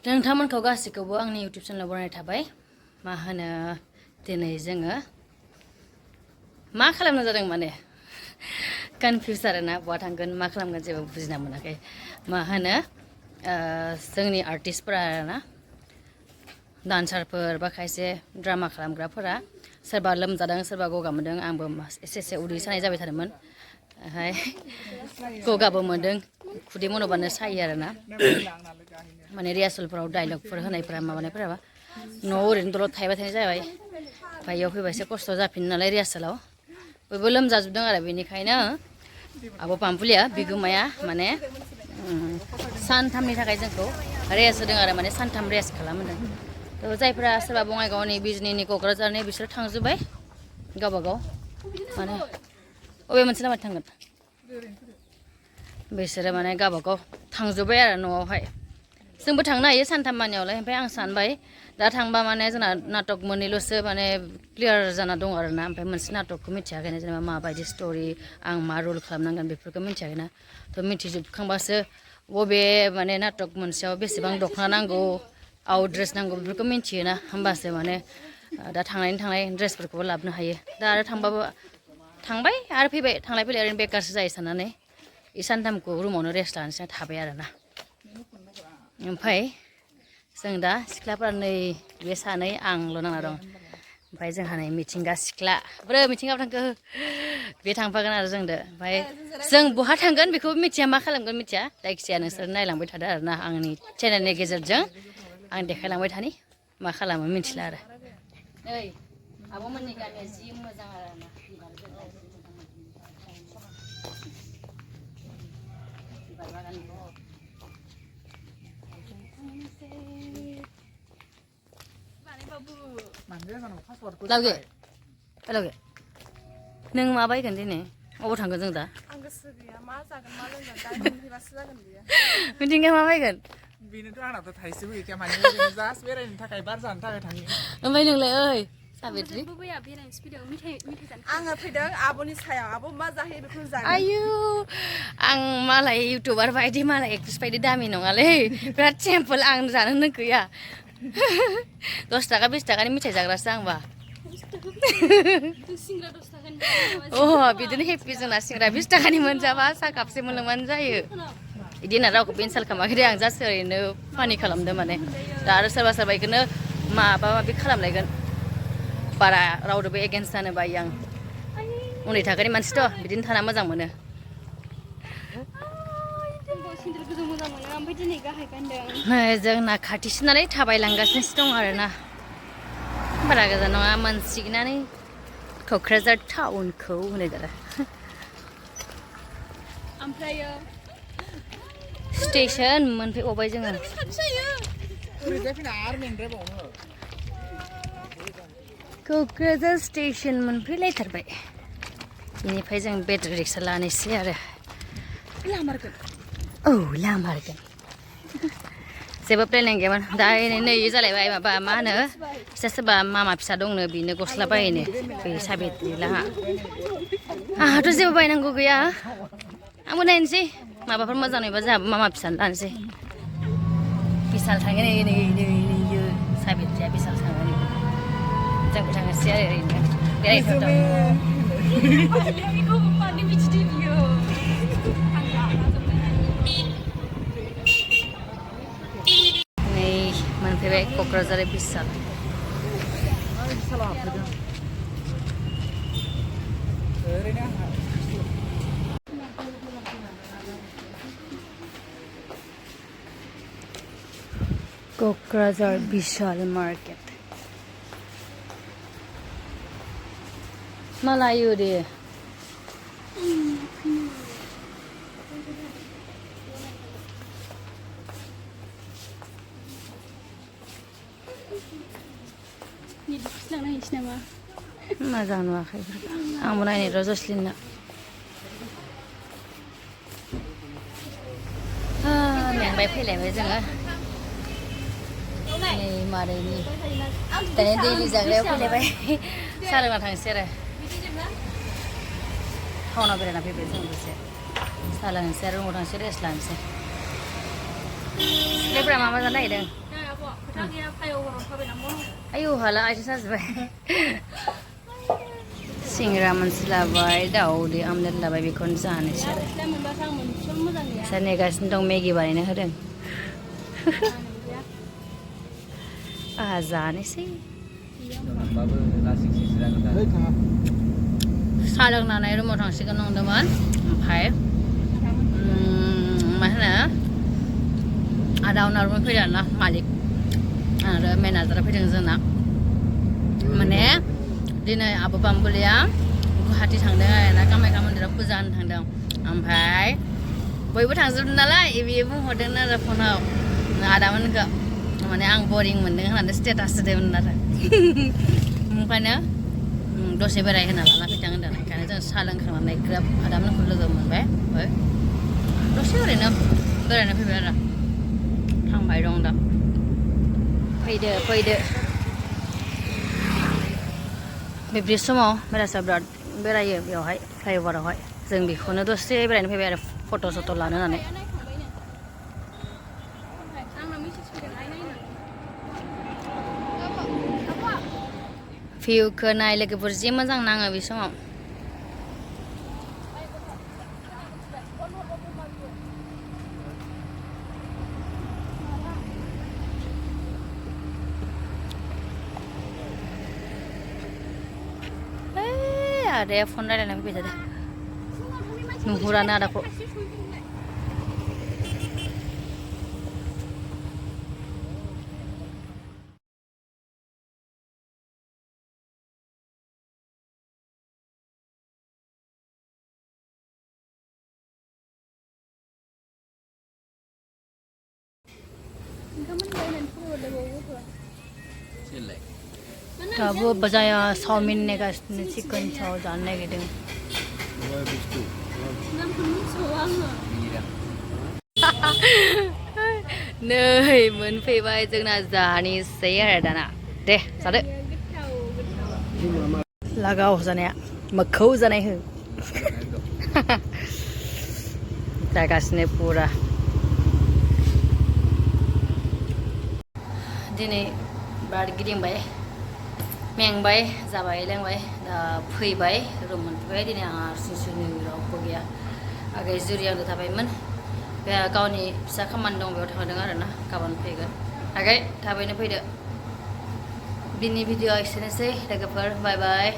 नोंथांमोनखौ गासैखौबो आंनि इउटिउब चेनेलाव बरायनाय थाबाय मा होनो दिनै जोङो मा खालामनो जादों माने कनफिउज आरोना बहा थांगोन मा खालामगोन जेबो बुजिना मोनाखै मा होनो जोंनि आर्टिस्टफोरा आरोना डान्सारफोर बा खायसे ड्रामा खालामग्राफोरा सोरबा लोमजादों सोरबा गगा मोनदों आंबो एसे एसे उदै सानाय जाबाय थादोंमोन ओमफ्राय गगाबो मोनदों खुदै मन'बानो सायो आरोना माने रिहार्सेलफोराव डायलगफोर होनायफोरा माबानायफोराबा न'आव ओरैनो दलद थाबाय थानाय जाबाय ओमफ्राय बेयाव फैबा एसे खस्थ' जाफिनो नालाय रिहार्सेलाव बयबो लोमजाजोबदों आरो बेनिखायनो आब' पामपुलिया बिगुमाया माने सानथामनि थाखाय जोंखौ रेस्ट होदों आरो माने सानथाम रेस्ट खालामहोदों थ' जायफोरा सोरबा बङाइगावनि बिजनिनि क'क्राझारनि बिसोर थांजोब्बाय गावबागाव माने अबे मोनसे लामाथिं थांगोन बिसोरो माने गावबागाव थांजोब्बाय आरो न'आवहाय जोंबो थांनो हायो सानथाम मानियावलाय ओमफ्राय आं सानबाय दा थांबा माने जोंना नाटक मोननैल'सो माने क्लियार जाना दं आरोना ओमफ्राय मोनसे नाटकखौ मिथियाखैनो जेनेबा माबायदि स्ट'रि आं मा रल खालामनांगोन बेफोरखौ मिथियाखैना थ' मिथिजोबखांबासो बबे माने नाटक मोनसेयाव बेसेबां दख'ना नांगौ आउट ड्रेस नांगौ बेफोरखौ मिथियोना होमबासो माने दा थांनाय ड्रेसफोरखौबो लाबोनो हायो दा आरो थांबाबो थांबाय आरो फैबाय थांलाय फैलाय ओरैनो बेकारसो जायो साननानै बे सानथामखौ रुमावनो रेस्ट लानोसै थाबाय आरोना ओमफ्राय जों दा सिख्लाफोरा नै बे सानै आंल' नांना दं ओमफ्राय जोंहा नै मिथिंगा सिख्ला ब्रो मिथिंगायाव थांखो बे थांफागोन आरो जोंदो ओमफ्राय जों बहा थांगोन बेखौबो मिथिया मा खालामगोन मिथिया जायखिजाया नोंसोर नायलांबाय थादो आरोना आंनि चेनेलनि गेजेरजों आं देखायलांबाय थानि मा खालामो मिथिला आरो नै आब'मोननि गामिया जि मोजां आरोना बिबार बागान लावगे लावगे नों मा बायगोन दिनै अबाव थांगोन जों दा आं गोसो गैया मा जागोन मा लोंगोन दा मोनहैबासो जागोन बेयो मिथिंगा मा बायगोन बेनोथ' आंनाथ' थाइसेबो गैखाया माने जास्ट बेरायनो थाखाय बार जानो थाखाय थाङो ओमफ्राय नोंलाय ओइ साबित्रि आङो फैदों आब'नि सायाव आब' मा जाहैयो बेखौ जागोन आयु आं मालाय इउटुबार बायदि मालाय एक्ट्रिस बायदि दामि नङालै बिराद सिम्पोल आं जानोनो गैया 10 थाखा 20 थाखानि मिथाइ जाग्रासो आंबा अ बिदिनो हेपि जोंना सिंग्रा 20 थाखानि मोनजाबा साहा कापसे मोनलोंबानो जायो बिदि होनना रावखौबो इनसाल्ट खालामाखै आं जास्ट ओरैनो फानि खालामदों माने दा आरो सोरबा बेखौनो माबा माबि खालामलायगोन बारा रावदोबो एगेन्स्ट जानो बायो आं उन्दै थाखोनि मानसिथ' बिदिनो थाना मोजां मोनो जोंना खाथिसो नालाय थाबायलांगासिनोसो दं आरोना बारा गोजान नङा मोनसिगोनानो क'क्राझार टाउनखौ होननाय जादों ओमफ्रायो स्टेसन मोनफैबावबाय जोङो क'क्राझार स्टेसन मोनफैलायथारबाय बेनिफ्राय जों बेटारि रिक्सा लानोसै आरो औ लामारगोन जेबो प्लेनिं गैयामोन दा नै जालायबाय माबा मा होनो सोरबा मामा फिसा दंनो बेनो गस्ला बायनो बै साबित्रि लाहा आंहाथ' जेबो बायनांगौ गैया आंबो नायनोसै माबाफोर मोजां नुयोबा जोंहाबो मामा फिसा लानोसै बिसाल थाङो नै साबित्रिया बिसाल थाङो नै जोंबो थांनोसै आरो ओरैनो बेरायथावथाव नै मोनफैबाय क'क्राझार बिसाल क'क्राझार बिशाल मार्केट मा लायो दे मोजां नुवाखै आंबो नायनो र' जस्लिनना मेंबाय फैलायबाय जोङो नै मादैनि दानि दैलि जाग्रायाव फैलायबाय साहा लोंना थांसै आरो टाउनाव बेरायना फैबाय जों दसे साहा लोंनोसै आरो रुमाव थांसै रेस्ट लानोसै सिख्लाफोरा मा जानो नागिरदों आयौ हाला आइथिं साजोब्बाय सिंग्रा मोनसे लाबाय दाउदै आमलेट लाबाय बेखौनो जानोसै आरो नेगासिनो दं मेगि बानायनो होदों आहा जानोसै साहा लोंनानै रुमाव थांसिगोन नंदोंमोन ओमफ्राय मा होनो आदा उनावबो फैदों आरोना मालिक आरो मेनेजारा फैदों जोंना माने दिनै आबो बाम्बुलिया गुवाहाटि थांदों आरोना कामाख्या मन्दिराव फुजा होनो थांदों ओमफ्राय बयबो थांजोबदों नालाय बियो बुंहरदों आरो फनाव आदामोनखौ माने आं बरिं मोनदों होननानै स्टेटास होदोंमोन आरो ओंखायनो दसे बेरायहोना लाना फैथां होनदों ओंखायनो जों साहा लोंखांनानै ग्रोब आदामोनखौ लोगो मोनबाय ओमफ्राय दसे ओरैनो बेरायनो फैबाय आरो थांबाय दं दा फैदो बे समाव बेरासा बिराद बेरायो बेवहाय फ्लाइअभारावहाय जों बेखौनो दसे बेरायनो फैबाय आरो फट' सट' लानो होननानै भिउखौ नाय लोगोफोर जि मोजां नाङो बे समाव आदाया फन रायलायनानै फैबाय थादों नुहुरानो आदाखौ दाबो बजाया चावमिन नेगासिनो चिकेन चाव जानो नागिरदों नै मोनफैबाय जोंना जानोसै आरो दाना दे जादो लागाव जानाया मोखौ जानाय हो जागासिनो पुरा दिनै बिराद गिदिंबाय मेंबाय जाबाय लोंबाय दा फैबाय रुम मोनफैबाय दिनै आंहा हारसिंसोनि रावबो गैया आगै जुरियावनो थाबायमोन बे गावनि फिसा खामानि दं बेयाव थांदों आरो ना गाबोन फैगोन आगै थाबैनो फैदो दिनै भिडिअ'आ एसेनोसै लोगोफोर बाय बाय